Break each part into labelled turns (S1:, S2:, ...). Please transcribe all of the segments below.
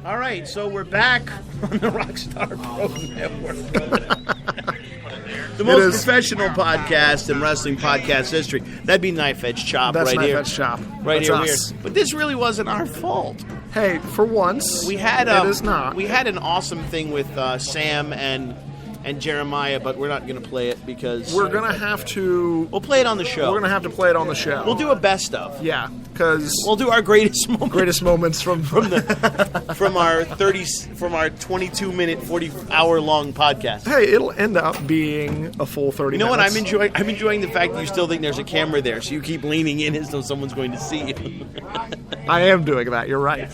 S1: All right, so we're back on the ROCKSTAR Pro Network. The most professional podcast in wrestling podcast history. That'd be Knife Edge Chop right here.
S2: That's Knife Edge Chop.
S1: Right
S2: That's
S1: here. But this really wasn't our fault.
S2: Hey, for once,
S1: it is
S2: not.
S1: We had an awesome thing with Sam and Jeremiah, but we're not going to play it because...
S2: We're going to have to...
S1: We'll play it on the show.
S2: We're going to have to play it on the show.
S1: We'll do a best of.
S2: Yeah, because...
S1: We'll do our greatest moments.
S2: Greatest moments from
S1: our 22-minute, 40-hour-long podcast.
S2: Hey, it'll end up being a full 30 minutes.
S1: You know what I'm enjoying? I'm enjoying the fact that you still think there's a camera there, so you keep leaning in as though someone's going to see you.
S2: I am doing that. You're right.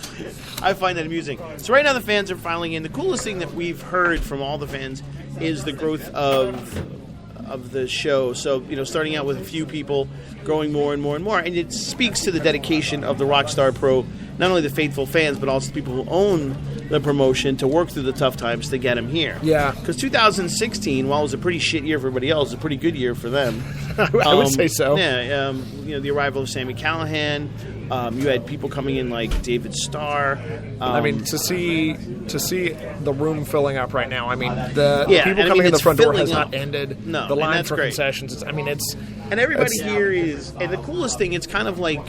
S1: I find that amusing. So right now the fans are filing in. The coolest thing that we've heard from all the fans is the growth of the show. So, starting out with a few people, growing more and more and more. And it speaks to the dedication of the ROCKSTAR Pro, not only the faithful fans, but also the people who own the promotion to work through the tough times to get them here.
S2: Yeah.
S1: Because 2016, while it was a pretty shit year for everybody else, it was a pretty good year for them.
S2: I would say so.
S1: Yeah. The arrival of Sami Callihan. You had people coming in like David Starr.
S2: To see the room filling up right now. The people coming in the front door has not ended.
S1: No,
S2: the line for
S1: great.
S2: concessions.
S1: And everybody here is. And the coolest thing, it's kind of like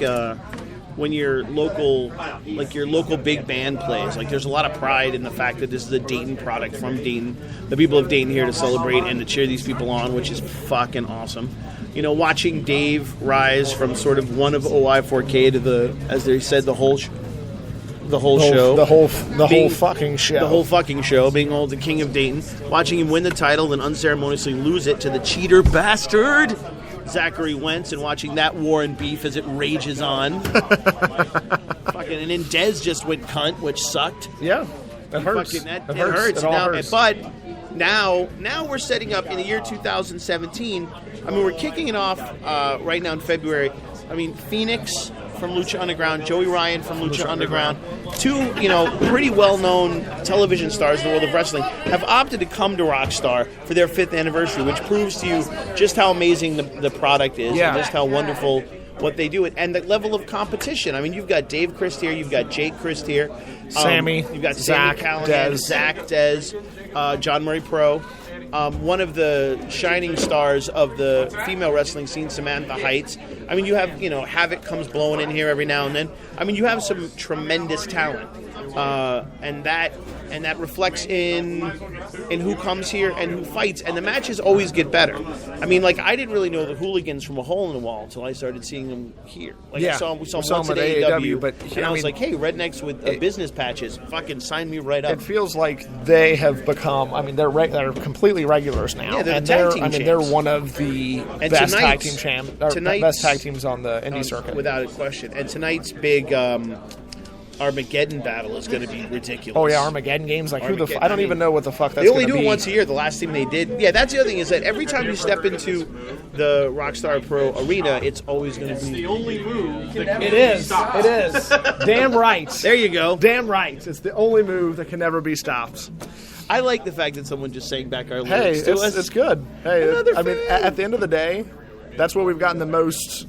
S1: when your local big band plays. Like, there's a lot of pride in the fact that this is a Dayton product from Dayton. The people of Dayton here to celebrate and to cheer these people on, which is fucking awesome. Watching Dave rise from sort of one of OI4K to as they said, the whole show. The whole
S2: fucking show.
S1: The whole fucking show, being the king of Dayton. Watching him win the title and unceremoniously lose it to the cheater bastard, Zachary Wentz, and watching that war and beef as it rages on. And then Dez just went cunt, which sucked.
S2: Yeah, that hurts.
S1: It hurts. But now we're setting up in the year 2017. We're kicking it off right now in February. Phoenix from Lucha Underground, Joey Ryan from Lucha Underground, two, pretty well-known television stars in the world of wrestling, have opted to come to ROCKSTAR for their 5th anniversary, which proves to you just how amazing the product is and just how wonderful what they do, and the level of competition. You've got Dave Christ here, you've got Jake Christ here,
S2: Sammy,
S1: you've got Sami Callihan, Zach, Dez, John Murray Pro. One of the shining stars of the female wrestling scene, Samantha Heights. You have, Havoc comes blowing in here every now and then. You have some tremendous talent. And that reflects in who comes here and who fights, and the matches always get better. I didn't really know the Hooligans from a hole in the wall until I started seeing them here. We saw them once at AEW, but I was like, hey, rednecks with business patches, fucking sign me right up.
S2: It feels like they have become. They're completely regulars now.
S1: Yeah, they're tag team champs.
S2: They're one of the best tag team best tag teams on the indie circuit,
S1: without a question. And tonight's big Armageddon battle is going to be ridiculous.
S2: Oh yeah, Armageddon games. I don't even know what the fuck that's
S1: going to be.
S2: They only
S1: do it once a year. The last thing they did. Yeah, that's the other thing, is that every time you step into the ROCKSTAR Pro arena, it's always going to be
S3: the only move.
S2: It is. Damn right.
S1: There you go.
S2: Damn right. It's the only move that can never be stopped.
S1: I like the fact that someone just sang back our lyrics
S2: to
S1: us.
S2: It's good. Hey, at the end of the day, that's what we've gotten the most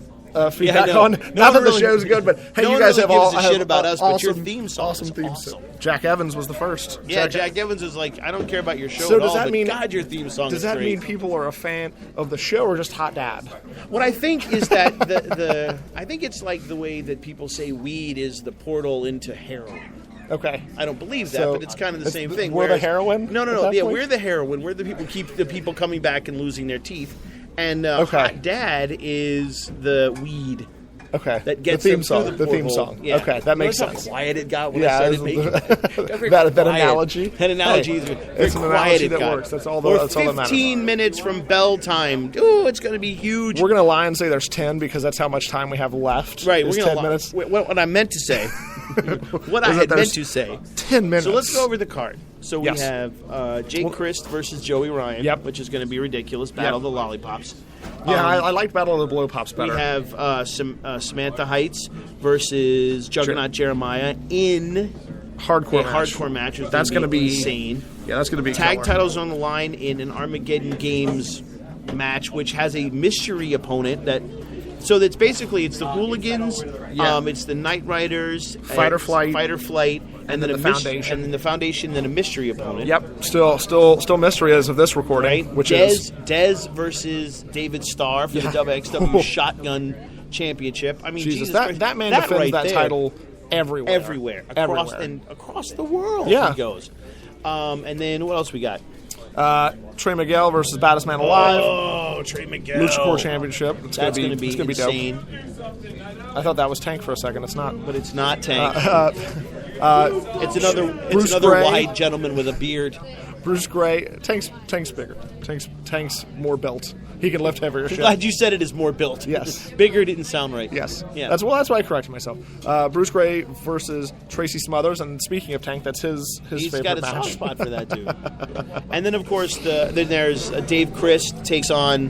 S2: feedback on. Not that the show's good, but hey, you guys have all
S1: shit about us,
S2: awesome,
S1: but your theme song
S2: awesome
S1: is
S2: theme
S1: awesome.
S2: song. Jack Evans was the first.
S1: Yeah, Jack Evans was like, I don't care about your show
S2: so
S1: at
S2: does
S1: all,
S2: that
S1: but
S2: mean,
S1: God, your theme song
S2: does
S1: is
S2: that
S1: great.
S2: mean people are a fan of the show or just hot dad?
S1: What I think is that I think it's like the way that people say weed is the portal into heroin.
S2: Okay.
S1: I don't believe that, but it's kind of the same thing.
S2: We're the heroin?
S1: No. Yeah, we're the heroin. We're the people keep the people coming back and losing their teeth. And Hot Dad is the weed.
S2: Okay.
S1: That gets
S2: the theme song.
S1: The
S2: theme song.
S1: Yeah.
S2: Okay, that makes sense.
S1: How quiet it got when I started making
S2: that analogy.
S1: That analogy is
S2: it's an analogy that works. That's all that matters.
S1: 15 minutes from bell time. Ooh, it's going to be huge.
S2: We're going to lie and say there's 10 because that's how much time we have left.
S1: Right. We're
S2: 10 minutes.
S1: What I meant to say. What I had meant to say.
S2: 10 minutes.
S1: So let's go over the card. So we have Jake Christ versus Joey Ryan, which is going to be ridiculous. Battle of the Lollipops.
S2: Yeah, I like Battle of the Blow Pops better.
S1: We have Samantha Heights versus Juggernaut Jeremiah in
S2: hardcore
S1: match.
S2: That's going to be
S1: insane.
S2: Yeah, that's going to be
S1: tag titles on the line in an Armageddon Games match, which has a mystery opponent that So that's basically it's the Hooligans,
S2: Yeah.
S1: it's the Night Riders,
S2: Fight or Flight,
S1: and then
S2: the Foundation,
S1: and then the Foundation, then a mystery opponent.
S2: Yep, still mystery as of this recording,
S1: Right,
S2: which
S1: Dez versus David Starr for the WXW Shotgun Championship. I mean, Jesus
S2: that man defends
S1: right
S2: that
S1: there,
S2: title everywhere,
S1: across the world.
S2: Yeah.
S1: He goes. And then what else we got?
S2: Trey Miguel versus Baddest Man Alive.
S1: Oh, Trey Miguel.
S2: Lucha Core Championship.
S1: That's going to be insane.
S2: Dope. I thought that was Tank for a second. It's not.
S1: But it's not Tank. It's
S2: Bruce
S1: another
S2: Gray.
S1: white gentleman with a beard.
S2: Bruce Gray. Tank's bigger. Tank's more built. He can lift heavier shit.
S1: Glad you said it is more built.
S2: Yes.
S1: Bigger didn't sound right.
S2: Yes.
S1: Yeah.
S2: That's why I corrected myself. Bruce Gray versus Tracy Smothers, and speaking of Tank, that's his
S1: He's
S2: favorite
S1: got a
S2: match.
S1: soft spot for that dude. And then of course then there's Dave Christ takes on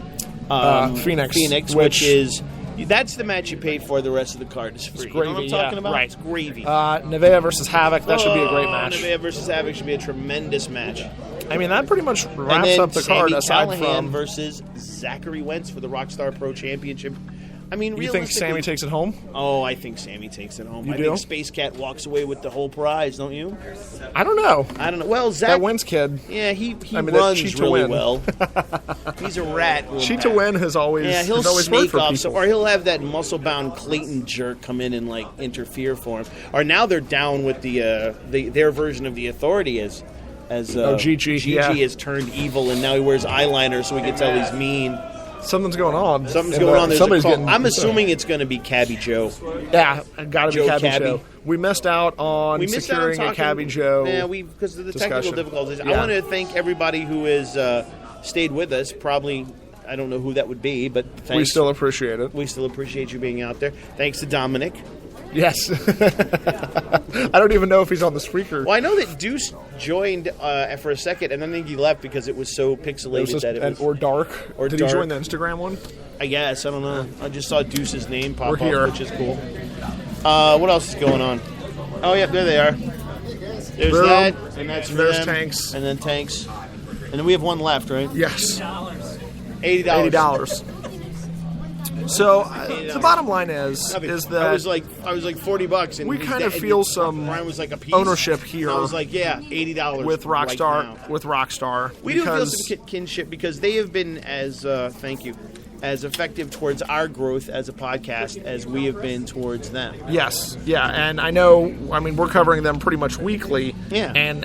S2: Phoenix,
S1: which is that's the match you pay for. The rest of the card is free.
S2: It's gravy,
S1: you know what I'm talking about?
S2: right.
S1: It's gravy.
S2: Nevaeh versus Havoc. That should be a great match.
S1: Nevaeh versus Havoc should be a tremendous match.
S2: I mean, that pretty much
S1: And
S2: wraps
S1: then
S2: up the card.
S1: Sami
S2: Aside
S1: Callihan
S2: from,
S1: versus Zachary Wentz for the ROCKSTAR Pro Championship. I mean,
S2: you think Sami takes it home?
S1: Oh, I think Sami takes it home.
S2: You
S1: I
S2: do?
S1: think Space Cat walks away with the whole prize, don't you?
S2: I don't know.
S1: Well, Zach,
S2: That Wentz kid.
S1: yeah, he
S2: I mean,
S1: runs
S2: cheat to
S1: really
S2: win.
S1: well. He's a rat.
S2: Cheat to win has always
S1: He'll
S2: always worked
S1: snake
S2: for
S1: off,
S2: people.
S1: or he'll have that muscle-bound Clayton jerk come in and like interfere for him. Or now they're down with their version of the Authority as
S2: Gigi
S1: has turned evil and now he wears eyeliner so we can tell he's mean.
S2: Something's going on.
S1: Something's going on. There's
S2: somebody's
S1: a call.
S2: getting.
S1: I'm assuming it's going to be Cabby Joe.
S2: Yeah, gotta be
S1: Joe
S2: Cabby
S1: Cabby.
S2: Joe. We missed out on securing a Cabby Joe.
S1: Yeah, because of the technical
S2: discussion.
S1: difficulties. I
S2: Yeah.
S1: want to thank everybody who has stayed with us. Probably, I don't know who that would be, but thanks.
S2: We still appreciate it.
S1: We still appreciate you being out there. Thanks to Dominic.
S2: Yes. I don't even know if he's on the Spreaker.
S1: Well, I know that Deuce joined for a second, and I think he left because it was so pixelated
S2: or dark.
S1: Or
S2: did
S1: dark.
S2: he join the Instagram one?
S1: I guess. I don't know. I just saw Deuce's name pop
S2: We're
S1: up,
S2: here.
S1: which is cool. What else is going on? Oh, yeah, there they are. There's
S2: Boom.
S1: that, and that's for
S2: There's
S1: them.
S2: Tanks.
S1: And then Tanks. And then we have one left, right?
S2: Yes.
S1: $80.
S2: $80. So the bottom line is that
S1: I was like $40, and
S2: we
S1: his
S2: kind of
S1: dad-
S2: feel some
S1: Brian was like a piece.
S2: ownership here.
S1: And I was like, yeah, $80
S2: with
S1: right
S2: ROCKSTAR.
S1: now.
S2: With ROCKSTAR,
S1: We do feel some kinship because they have been as thank you, as effective towards our growth as a podcast as we have been towards them.
S2: Yes, yeah, and I know. I mean, we're covering them pretty much weekly.
S1: Yeah.
S2: and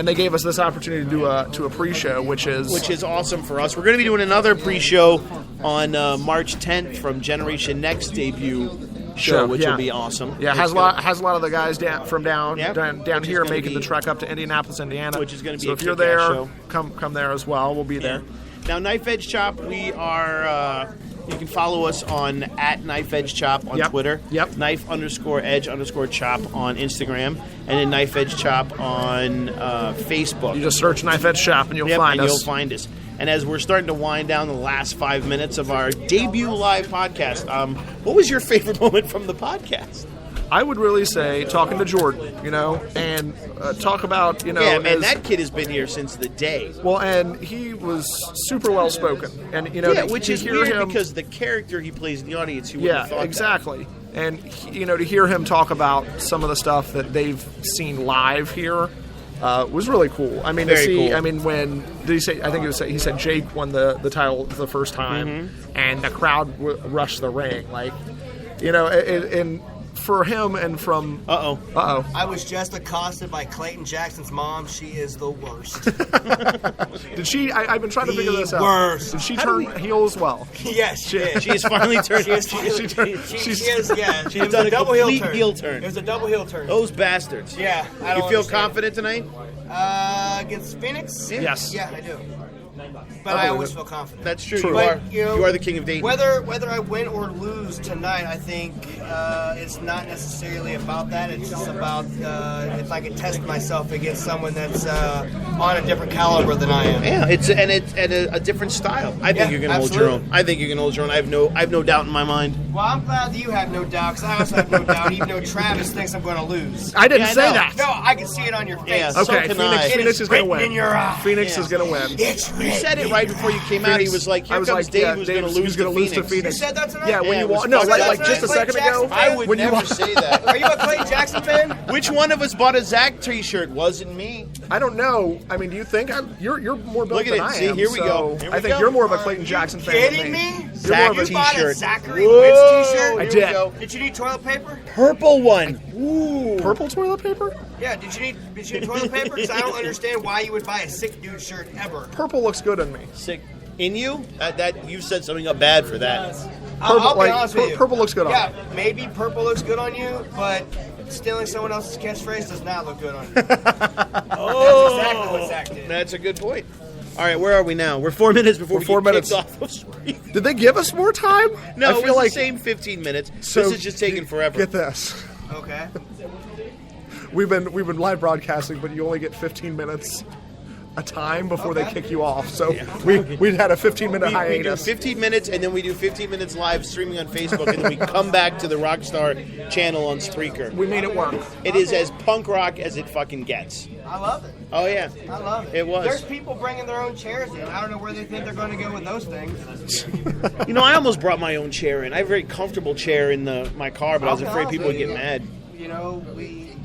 S2: they gave us this opportunity to do a pre-show, which is
S1: awesome for us. We're going to be doing another pre-show on March 10th from Generation Next debut show, which will be awesome.
S2: Yeah, has a lot of the guys down
S1: Which is
S2: here
S1: gonna
S2: making
S1: be-
S2: the trek up to Indianapolis, Indiana.
S1: Which is gonna be
S2: so
S1: a
S2: if you're
S1: kick-ass
S2: there,
S1: show.
S2: come there as well. We'll be there.
S1: Now, Knife Edge Chop, we are. You can follow us on @KnifeEdgeChop on Twitter.
S2: Yep.
S1: Knife_Edge_Chop on Instagram, and then Knife Edge Chop on Facebook.
S2: You just search Knife Edge Shop and you'll find us.
S1: You'll find us. And as we're starting to wind down the last 5 minutes of our debut live podcast, what was your favorite moment from the podcast?
S2: I would really say talking to Jordan, and talk about,
S1: Yeah, man, that kid has been here since the day.
S2: Well, and he was super well spoken, and
S1: which is
S2: hear
S1: weird
S2: him,
S1: because the character he plays in the audience, you wouldn't have thought
S2: exactly. And to hear him talk about some of the stuff that they've seen live here was really cool. I mean,
S1: Very cool.
S2: I mean, when did he say? I think he said Jake won the title the first time, and the crowd rushed the ring, like, and for him and from
S3: I was just accosted by Clayton Jackson's mom. She is the worst.
S2: Did she? I've been trying to figure this out.
S3: Worst.
S2: Did she turn heel as well?
S3: Yes, she did.
S1: She has finally turned.
S3: She has
S1: She's done a
S3: double
S1: complete
S3: heel
S1: heel
S3: turn.
S1: turn.
S3: It was a double heel turn.
S1: Those bastards.
S3: Yeah, I
S1: You
S3: don't
S1: feel
S3: understand.
S1: confident tonight?
S3: Against Phoenix?
S2: Yes.
S3: Yeah, I do. But I always feel confident.
S1: That's true.
S2: True.
S1: You are the king of Dayton.
S3: Whether I win or lose tonight, I think it's not necessarily about that. It's just about if I can test myself against someone that's on a different caliber than I am.
S1: Yeah, it's a different style. I think you're going to hold your own. I think you can hold your own. I have no doubt in my mind.
S3: Well, I'm glad that you have no doubt, because I also have no doubt, even though Travis thinks I'm going to lose.
S2: I didn't
S1: Yeah, I
S2: say
S1: know.
S2: that.
S3: No, I can see it on your face.
S1: Yeah, so
S2: Okay,
S1: can I.
S2: Phoenix is going to
S3: Written
S2: win.
S3: in your eye.
S2: Phoenix is going to win.
S3: It's written
S1: You said it right before you came out. He was like, "Here comes Dave, who's going to lose to Phoenix."
S3: You said that tonight?
S2: Yeah, when
S1: Yeah,
S2: you
S1: it was
S2: walk. No,
S1: fucked up.
S2: like just a second ago.
S1: I would
S2: when you
S1: never
S2: walk-
S1: say that.
S3: Are you a Clay Jackson fan?
S1: Which one of us bought a Zach T-shirt? Wasn't me.
S2: I don't know. I mean, do you think you're more built
S1: Look at
S2: than
S1: it.
S2: I
S1: See,
S2: am?
S1: here we go.
S2: So
S1: Here we
S2: I think
S1: go.
S2: you're more of a Clayton Jackson fan than
S3: Kidding me?
S2: You're more of a
S3: You bought a
S1: T-shirt.
S3: Zachary
S1: Whoa.
S3: Wentz t-shirt?
S2: I
S1: Here
S2: did.
S1: we go.
S3: Did you need toilet paper?
S1: Purple one. Ooh.
S2: Purple toilet paper?
S3: Yeah, did you need toilet paper? Because I don't understand why you would buy a sick dude shirt ever.
S2: Purple looks good on me.
S1: Sick. In you? That you said something up bad for that.
S3: I'll be
S2: like,
S3: honest with you.
S2: purple looks good on
S3: Yeah,
S2: me.
S3: maybe purple looks good on you, but stealing someone else's catchphrase does not look good on you.
S1: Oh,
S3: That's exactly what Zach did.
S1: That's a good point. All right, where are we now? We're 4 minutes before
S2: We're
S1: we
S2: 4
S1: get
S2: minutes.
S1: kicked off of Spreaker.
S2: Did they give us more time?
S1: No,
S2: I
S1: it
S2: feel
S1: was
S2: like
S1: the same 15 minutes.
S2: So
S1: this is just taking forever.
S2: Get this.
S3: Okay.
S2: We've been live broadcasting, but you only get 15 minutes a time before they kick you off. So we'd had a 15-minute
S1: We do
S2: hiatus.
S1: 15 minutes, and then we do 15 minutes live streaming on Facebook, and then we come back to the Rockstar channel on Spreaker.
S2: We made it work.
S1: It is as punk rock as it fucking gets.
S3: I love it.
S1: Oh, yeah.
S3: I love it.
S1: It was.
S3: There's people bringing their own chairs in. I don't know where they think they're going to go with those things.
S1: You know, I almost brought my own chair in. I have a very comfortable chair in my car, but I was
S3: I'll be
S1: afraid
S3: honest
S1: people would
S3: with
S1: get
S3: you.
S1: mad.
S3: You know,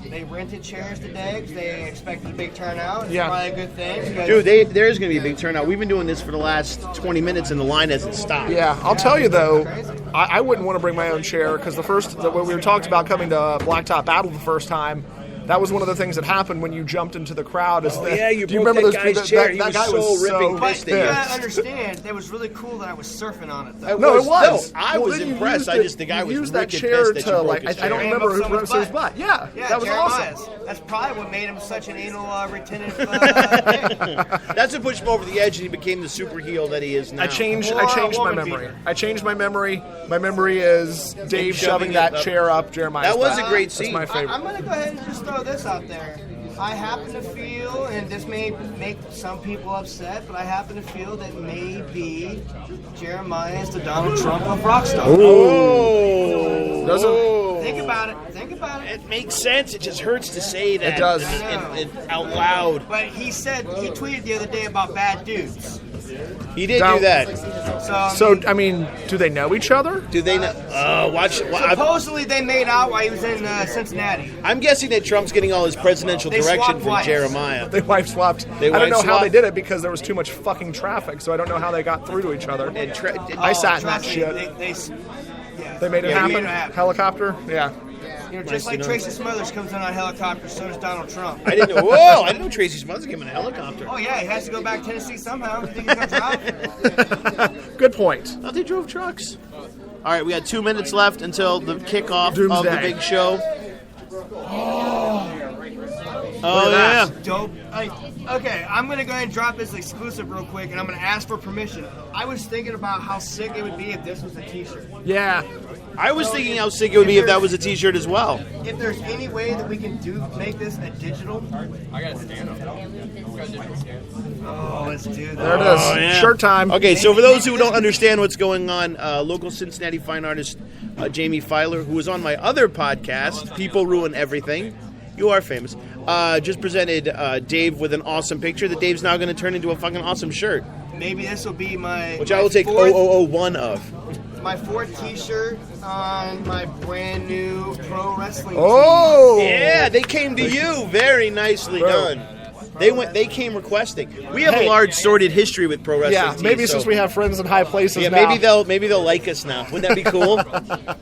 S3: they rented chairs today because they expected a big turnout. It's
S2: Yeah.
S3: probably a good thing. because-
S1: Dude, there is going to be a big turnout. We've been doing this for the last 20 minutes, and the line hasn't stopped.
S2: Yeah, I'll tell you though, I wouldn't want to bring my own chair because when we were talked about coming to Blacktop Battle the first time, that was one of the things that happened when you jumped into the crowd. Is that,
S1: yeah, you
S2: do you
S1: broke
S2: remember
S1: that
S2: those-
S1: guy's chair. He
S2: That
S1: was
S2: guy
S1: so
S2: was
S1: ripping
S3: But
S1: pissed
S3: you
S1: at
S3: gotta
S1: us.
S3: understand, it was really cool that I was surfing on it, though.
S2: No, it was.
S1: No, I was
S2: then you
S1: impressed.
S2: used
S1: The guy
S2: you
S1: was
S2: used that
S1: wicked
S2: chair
S1: pissed that you
S2: to
S1: broke
S2: like.
S1: his
S2: I
S1: chair.
S2: don't
S3: Ram
S2: remember
S3: up
S2: who
S3: someone's
S2: broke his
S3: butt.
S2: butt. Yeah,
S3: Yeah,
S2: that was
S3: Jeremiah's.
S2: awesome.
S3: That's probably what made him such an anal retentive thing.
S1: That's what pushed him over the edge, and he became the super heel that he is now.
S2: I changed
S3: Or a
S2: my
S3: woman
S2: memory.
S3: beater.
S2: I changed my memory. My memory is Dave shoving
S1: it
S2: that
S1: up.
S2: chair up Jeremiah's
S1: That was
S2: butt.
S1: a great
S2: That's
S1: scene.
S2: my favorite.
S3: I'm going to go ahead and just throw this out there. I happen to feel, and this may make some people upset, but I happen to feel that maybe Jeremiah is the Donald Trump of Rockstar.
S1: Oh.
S2: Doesn't-
S3: Think about it. Think about it.
S1: It makes sense. It just hurts to say that.
S2: It does.
S1: And out loud.
S3: But he tweeted the other day about bad dudes.
S1: He did
S2: Now-
S1: do that.
S2: So I mean, do they know each other?
S1: Do they not? Watch.
S3: Supposedly they made out while he was in Cincinnati.
S1: I'm guessing that Trump's getting all his presidential
S3: They
S1: direction
S3: swapped
S1: from
S3: wives.
S1: Jeremiah.
S2: They wife swapped.
S1: They
S2: I don't know
S1: wife
S2: how they
S1: swapped?
S2: did it because there was too much fucking traffic. So I don't know how they got through to each other.
S1: And
S2: I sat in that
S3: Trust me,
S2: shit.
S3: They
S2: They made it
S1: Yeah,
S2: happen.
S3: happen.
S2: Helicopter. Yeah.
S3: You know,
S1: Nice
S3: just
S1: to
S3: like
S1: know.
S3: Tracy Smothers comes in on a helicopter, so does Donald Trump.
S1: I didn't know. Whoa! I didn't know Tracy Smothers came in a helicopter.
S3: Oh yeah, he has to go back to Tennessee somehow. You think he's gonna drive?
S2: Good point.
S1: Oh, they drove trucks. All right, we got 2 minutes left until the kickoff of the
S2: Doomsday.
S1: big show. Oh
S2: at
S1: yeah.
S2: that.
S3: Dope. Okay, I'm gonna go ahead and drop this exclusive real quick, and I'm gonna ask for permission. I was thinking about how sick it would be if this was a T-shirt.
S2: Yeah.
S1: I was thinking how sick it would be if that was a T-shirt as well.
S3: If there's any way that we can make this a digital. Oh, let's do that.
S2: There it is.
S1: Oh, yeah.
S2: Shirt time.
S1: Okay, so for those who don't understand what's going on, local Cincinnati fine artist Jamie Filer, who was on my other podcast, People Ruin Everything, you are famous, just presented Dave with an awesome picture that Dave's now going to turn into a fucking awesome shirt,
S3: Maybe this will be my
S1: which I will take
S3: fourth,
S1: 0001 of.
S3: my fourth T-shirt on my brand new pro wrestling.
S2: Oh.
S1: Yeah, they came to you. Very nicely done. They came requesting. We have a
S2: Hey.
S1: large sordid history with pro wrestling.
S2: Yeah.
S1: tees,
S2: Maybe
S1: so-
S2: since we have friends in high places
S1: Yeah,
S2: now.
S1: maybe they'll like us now. Wouldn't that be cool?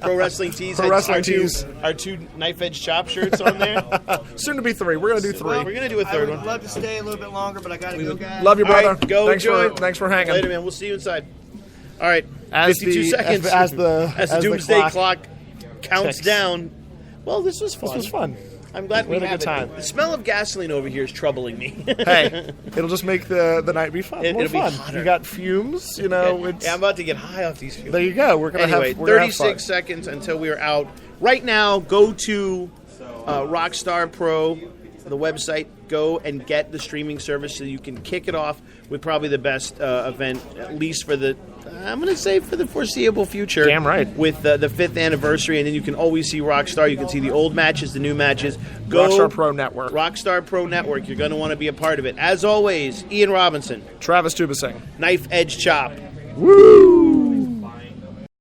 S1: Pro wrestling tees.
S2: Pro wrestling tees.
S1: Our two knife edge chop shirts on there.
S2: Soon to be 3. We're gonna do 3.
S1: We're gonna do a
S3: I
S1: third
S3: would
S1: one.
S3: love to stay a little bit longer, but I gotta go, guys.
S2: Love you,
S1: All
S2: brother.
S1: right, go enjoy.
S2: Thanks for hanging.
S1: Later, man. We'll see you inside. All right,
S2: As
S1: 52
S2: the-
S1: seconds.
S2: as the
S1: doomsday
S2: clock
S1: clock counts
S2: ticks.
S1: down. Well, this was fun.
S2: This was fun.
S1: I'm glad we
S2: had a
S1: had
S2: good time.
S1: The smell of gasoline over here is troubling me.
S2: Hey, it'll just make the night be fun. More
S1: It'll be
S2: fun.
S1: hotter.
S2: You got fumes, you know. It's,
S1: Yeah, I'm about to get high off these fumes.
S2: there you go. We're gonna
S1: Anyway,
S2: have. We're gonna have
S1: 36
S2: fun.
S1: seconds until we are out. Right now, go to ROCKSTAR PRO, the website. Go and get the streaming service so you can kick it off with probably the best event, at least for the I'm going to say for the foreseeable future.
S2: Damn right.
S1: With the 5th anniversary, and then you can always see Rockstar. You can see the old matches, the new matches. Go
S2: Rockstar Pro Network.
S1: Rockstar Pro Network. You're going to want to be a part of it. As always, Ian Robinson.
S2: Travis Tubasing.
S1: Knife Edge Chop.
S2: Woo!